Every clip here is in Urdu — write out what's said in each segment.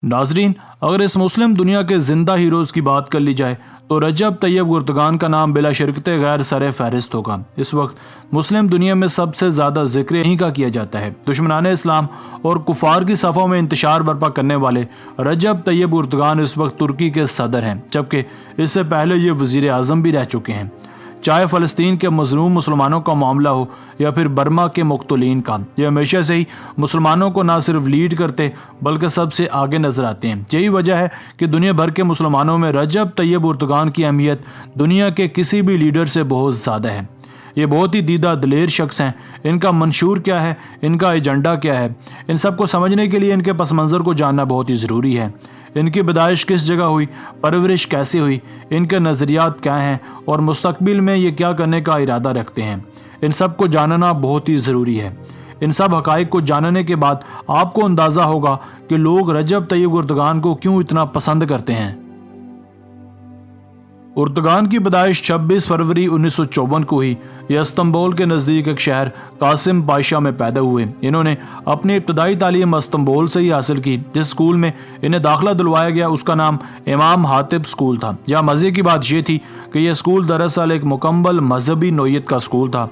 ناظرین، اگر اس مسلم دنیا کے زندہ ہیروز کی بات کر لی جائے تو رجب طیب اردگان کا نام بلا شرکت غیر سر فہرست ہوگا۔ اس وقت مسلم دنیا میں سب سے زیادہ ذکر انہی کا کیا جاتا ہے۔ دشمنان اسلام اور کفار کی صفوں میں انتشار برپا کرنے والے رجب طیب اردگان اس وقت ترکی کے صدر ہیں، جبکہ اس سے پہلے یہ وزیر اعظم بھی رہ چکے ہیں۔ چاہے فلسطین کے مظلوم مسلمانوں کا معاملہ ہو یا پھر برما کے مقتولین کا، یہ ہمیشہ سے ہی مسلمانوں کو نہ صرف لیڈ کرتے بلکہ سب سے آگے نظر آتے ہیں۔ یہی وجہ ہے کہ دنیا بھر کے مسلمانوں میں رجب طیب اردگان کی اہمیت دنیا کے کسی بھی لیڈر سے بہت زیادہ ہے۔ یہ بہت ہی دیدہ دلیر شخص ہیں۔ ان کا منشور کیا ہے، ان کا ایجنڈا کیا ہے، ان سب کو سمجھنے کے لیے ان کے پس منظر کو جاننا بہت ہی ضروری ہے۔ ان کی پیدائش کس جگہ ہوئی، پرورش کیسے ہوئی، ان کے نظریات کیا ہیں اور مستقبل میں یہ کیا کرنے کا ارادہ رکھتے ہیں، ان سب کو جاننا بہت ہی ضروری ہے۔ ان سب حقائق کو جاننے کے بعد آپ کو اندازہ ہوگا کہ لوگ رجب طیب اردگان کو کیوں اتنا پسند کرتے ہیں۔ اردگان کی پیدائش 26 فروری 1954 کو ہوئی۔ یہ استنبول کے نزدیک ایک شہر قاسم پاشا میں پیدا ہوئے۔ انہوں نے اپنی ابتدائی تعلیم استنبول سے ہی حاصل کی۔ جس سکول میں انہیں داخلہ دلوایا گیا اس کا نام امام حاطب سکول تھا۔ یہاں مزے کی بات یہ تھی کہ یہ سکول دراصل ایک مکمل مذہبی نوعیت کا سکول تھا۔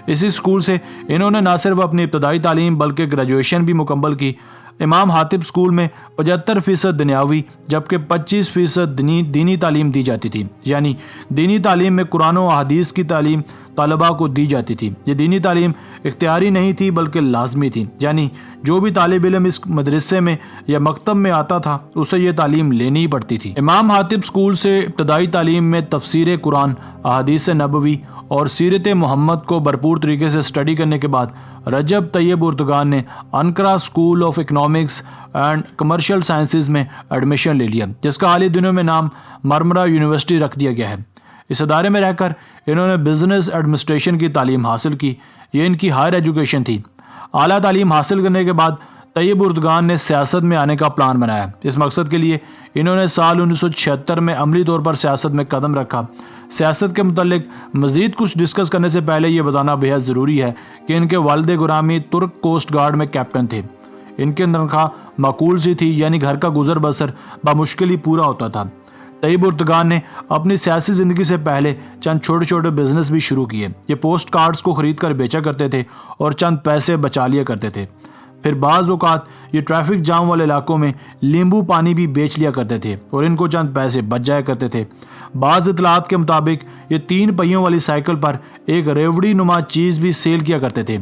اسی سکول سے انہوں نے نہ صرف اپنی ابتدائی تعلیم بلکہ گریجویشن بھی مکمل کی۔ امام حاطب سکول میں 75% دنیاوی جبکہ 25% دینی تعلیم دی جاتی تھی، یعنی دینی تعلیم میں قرآن و احادیث کی تعلیم طلباء کو دی جاتی تھی۔ یہ دینی تعلیم اختیاری نہیں تھی بلکہ لازمی تھی، یعنی جو بھی طالب علم اس مدرسے میں یا مکتب میں آتا تھا اسے یہ تعلیم لینی ہی پڑتی تھی۔ امام حاطب سکول سے ابتدائی تعلیم میں تفسیر قرآن، احادیث نبوی اور سیرت محمد کو بھرپور طریقے سے اسٹڈی کرنے کے بعد رجب طیب اردگان نے Ankara school of economics and commercial sciences میں ایڈمیشن لے لیا، جس کا حالیہ دنوں میں نام مرمرہ یونیورسٹی رکھ دیا گیا ہے۔ اس ادارے میں رہ کر انہوں نے بزنس ایڈمنسٹریشن کی تعلیم حاصل کی۔ یہ ان کی ہائر ایجوکیشن تھی۔ اعلیٰ تعلیم حاصل کرنے کے بعد طیب اردگان نے سیاست میں آنے کا پلان بنایا۔ اس مقصد کے لیے انہوں نے سال 1976 میں عملی طور پر سیاست میں قدم رکھا۔ سیاست کے متعلق مزید کچھ ڈسکس کرنے سے پہلے یہ بتانا بے حد ضروری ہے کہ ان کے والد گرامی ترک کوسٹ گارڈ میں کیپٹن تھے۔ ان کی تنخواہ معقول سی تھی، یعنی گھر کا گزر بسر بمشکل ہی پورا ہوتا تھا۔ طیب اردگان نے اپنی سیاسی زندگی سے پہلے چند چھوٹے چھوٹے بزنس بھی شروع کیے۔ یہ پوسٹ کارڈز کو خرید کر بیچا کرتے تھے اور چند پیسے بچا لیا کرتے تھے۔ پھر بعض اوقات یہ ٹریفک جام والے علاقوں میں لیمبو پانی بھی بیچ لیا کرتے تھے اور ان کو چند پیسے بچ جایا کرتے تھے۔ بعض اطلاعات کے مطابق یہ 3 پہیوں والی سائیکل پر ایک ریوڑی نما چیز بھی سیل کیا کرتے تھے۔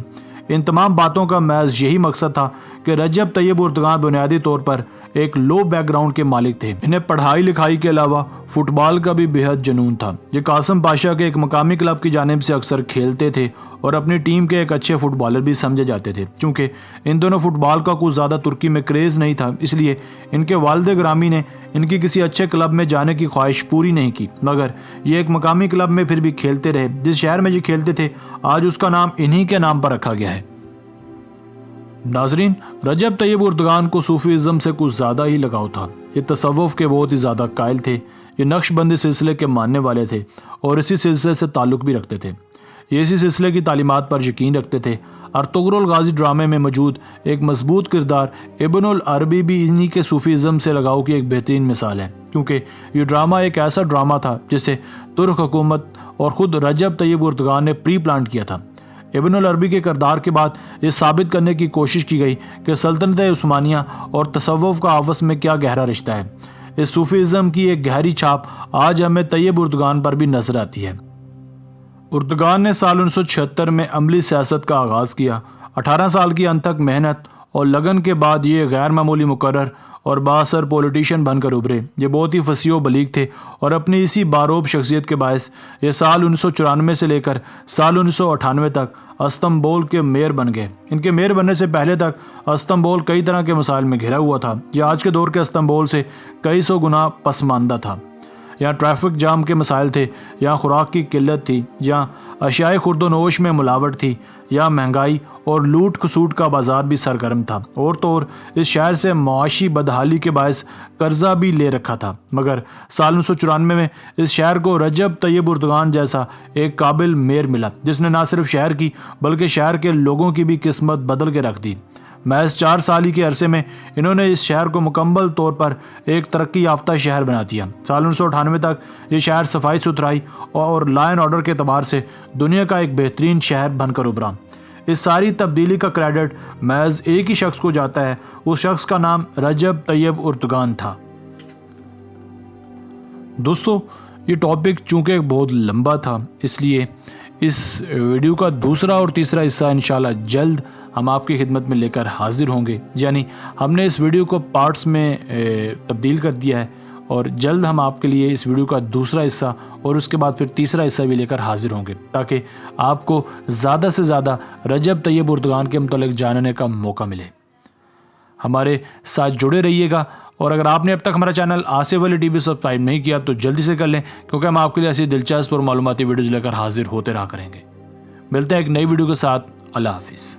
ان تمام باتوں کا محض یہی مقصد تھا کہ رجب طیب اردگان بنیادی طور پر ایک لو بیک گراؤنڈ کے مالک تھے۔ انہیں پڑھائی لکھائی کے علاوہ فٹ بال کا بھی بے حد جنون تھا۔ یہ قاسم پاشا کے ایک مقامی کلب کی جانب سے اکثر کھیلتے تھے اور اپنی ٹیم کے ایک اچھے فٹ بالر بھی سمجھے جاتے تھے۔ چونکہ ان دونوں فٹ بال کا کچھ زیادہ ترکی میں کریز نہیں تھا، اس لیے ان کے والد گرامی نے ان کی کسی اچھے کلب میں جانے کی خواہش پوری نہیں کی، مگر یہ ایک مقامی کلب میں پھر بھی کھیلتے رہے۔ جس شہر میں یہ کھیلتے تھے آج اس کا نام انہی کے نام پر رکھا گیا ہے۔ ناظرین، رجب طیب اردگان کو صوفیزم سے کچھ زیادہ ہی لگاؤ تھا۔ یہ تصوف کے بہت ہی زیادہ قائل تھے۔ یہ نقش بندی سلسلے کے ماننے والے تھے اور اسی سلسلے سے تعلق بھی رکھتے تھے۔ یہ اسی سلسلے کی تعلیمات پر یقین رکھتے تھے۔ ارطغرل غازی ڈرامے میں موجود ایک مضبوط کردار ابن العربی بھی انہی کے صوفیزم سے لگاؤ کی ایک بہترین مثال ہے، کیونکہ یہ ڈرامہ ایک ایسا ڈرامہ تھا جسے ترک حکومت اور خود رجب طیب اردگان نے پری پلانٹ کیا تھا۔ ابن العربی کے کردار کے بعد یہ ثابت کرنے کی کوشش کی گئی کہ سلطنت عثمانیہ اور تصوف کا آپس میں کیا گہرا رشتہ ہے۔ اس صوفیزم کی ایک گہری چھاپ آج ہمیں طیب اردگان پر بھی نظر آتی ہے۔ اردگان نے سال 1976 میں عملی سیاست کا آغاز کیا۔ 18 سال کی انتھک محنت اور لگن کے بعد یہ غیر معمولی مقرر اور بااثر پولیٹیشین بن کر ابھرے۔ یہ بہت ہی فصیح و بلیغ تھے اور اپنی اسی باروب شخصیت کے باعث یہ سال 1994 سے لے کر سال 1998 تک استنبول کے میئر بن گئے۔ ان کے میئر بننے سے پہلے تک استنبول کئی طرح کے مسائل میں گھرا ہوا تھا۔ یہ آج کے دور کے استنبول سے کئی سو گنا پسماندہ تھا۔ یہاں ٹریفک جام کے مسائل تھے، یہاں خوراک کی قلت تھی، یہاں اشیاء خورد و نوش میں ملاوٹ تھی، یہاں مہنگائی اور لوٹ کھسوٹ کا بازار بھی سرگرم تھا، اور تو اور اس شہر سے معاشی بدحالی کے باعث قرضہ بھی لے رکھا تھا۔ مگر سال 1994 میں اس شہر کو رجب طیب اردگان جیسا ایک قابل میئر ملا، جس نے نہ صرف شہر کی بلکہ شہر کے لوگوں کی بھی قسمت بدل کے رکھ دی۔ محض 4 سال ہی کے عرصے میں انہوں نے اس شہر کو مکمل طور پر ایک ترقی یافتہ شہر بنا دیا۔ سال 1998 تک یہ شہر صفائی ستھرائی اور لا اینڈ آرڈر کے اعتبار سے دنیا کا ایک بہترین شہر بن کر ابھرا۔ اس ساری تبدیلی کا کریڈٹ محض ایک ہی شخص کو جاتا ہے، اس شخص کا نام رجب طیب اردگان تھا۔ دوستو، یہ ٹاپک چونکہ بہت لمبا تھا، اس لیے اس ویڈیو کا دوسرا اور تیسرا حصہ انشاءاللہ جلد ہم آپ کی خدمت میں لے کر حاضر ہوں گے۔ یعنی ہم نے اس ویڈیو کو پارٹس میں تبدیل کر دیا ہے اور جلد ہم آپ کے لیے اس ویڈیو کا دوسرا حصہ اور اس کے بعد پھر تیسرا حصہ بھی لے کر حاضر ہوں گے، تاکہ آپ کو زیادہ سے زیادہ رجب طیب اردگان کے متعلق جاننے کا موقع ملے۔ ہمارے ساتھ جڑے رہیے گا، اور اگر آپ نے اب تک ہمارا چینل آصف علی ٹی وی سبسکرائب نہیں کیا تو جلدی سے کر لیں، کیونکہ ہم آپ کے لیے ایسی دلچسپ اور معلوماتی ویڈیوز لے کر حاضر ہوتے رہا کریں گے۔ ملتے ہیں ایک نئی ویڈیو کے ساتھ۔ اللہ حافظ۔